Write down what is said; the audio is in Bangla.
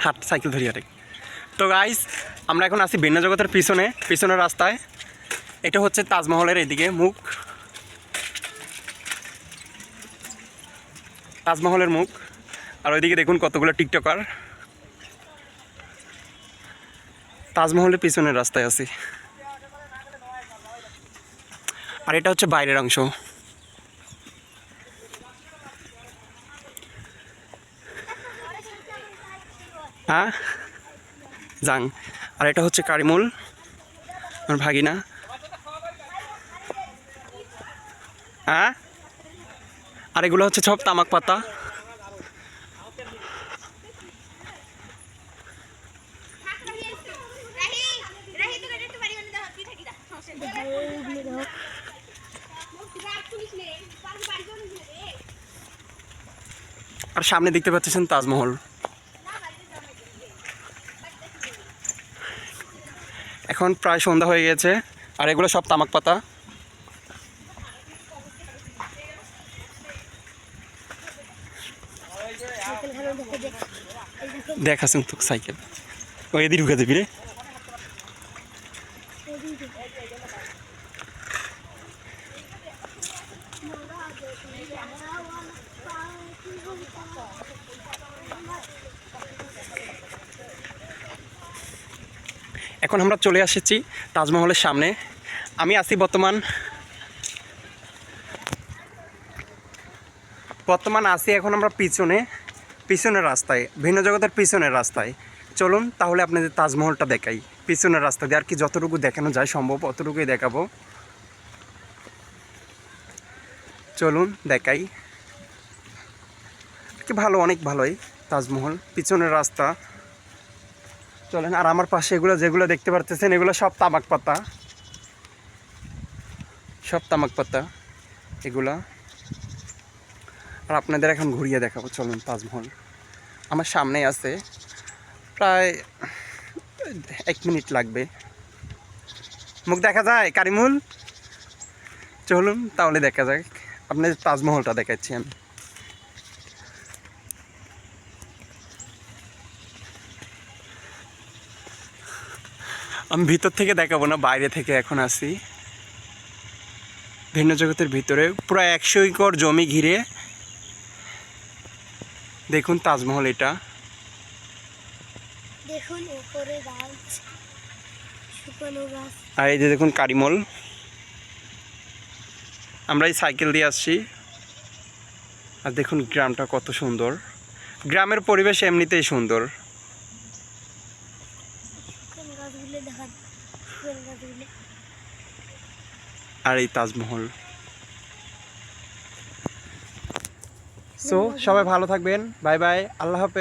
হাট সাইকেল ধরি হাটে। তো গাইস আমরা এখন আছি ভিন্ন জগতের পিছনের রাস্তায়। এটা হচ্ছে তাজমহলের এদিকে মুখ, তাজমহলের মুখ। আর ওইদিকে দেখুন কতগুলো টিকটকার। তাজমহলের পিছনের রাস্তায় আছি। আর এটা হচ্ছে বাইরের অংশ। হ্যাঁ যাং। আর এটা হচ্ছে কারিমুল, আমার ভাগিনা। হ্যাঁ আর এগুলো হচ্ছে সব তামাক পাতা। আর সামনে দেখতে পাচ্ছেন তাজমহল। এখন প্রায় সন্ধ্যা হয়ে গেছে। আর এগুলো সব তামাক পাতা। দেখাছেন তো সাইকেল ওই এদিকে ঢুকে দেবি রে। এখন আমরা চলে এসেছি তাজমহলের সামনে। আমি আছি বর্তমান আছি এখন আমরা পিছনের রাস্তায়, ভিন্ন জগতের পিছনের রাস্তায়। চলুন তাহলে আপনাদের তাজমহলটা দেখাই পিছনের রাস্তা দিয়ে। আর কি যতটুকু দেখানো যায় সম্ভব অতটুকুই দেখাবো। চলুন দেখাই। কি ভালো, অনেক ভালোই তাজমহল পিছনের রাস্তা। চলেন। আর আমার পাশে যেগুলো দেখতে পারতেছেন এগুলো সব তামাক পাতা, সব তামাক পাতা এগুলা। আর আপনাদের এখন ঘুরিয়ে দেখাবো। চলুন তাজমহল আমার সামনেই আছে, প্রায় 1 মিনিট লাগবে। মুখ দেখা যায় কারিমুল? চলুন তাহলে দেখা যাক। আপনাদের তাজমহলটা দেখাচ্ছি আমি ভিতর থেকে দেখাবো না, বাইরে থেকে এখন আসি। ভিন্ন জগতের ভিতরে পুরো 100 একর জমি ঘিরে দেখুন তাজমহল। এটা দেখুন উপরে গাছ, শুকনো গাছ। আর এই যে দেখুন কারিমল। আমরা এই সাইকেল দিয়ে আসছি। আর দেখুন গ্রামটা কত সুন্দর। গ্রামের পরিবেশ এমনিতেই সুন্দর। আর এই তাজমহল। সো সবাই ভালো থাকবেন। বাই বাই, আল্লাহ হাফেজ।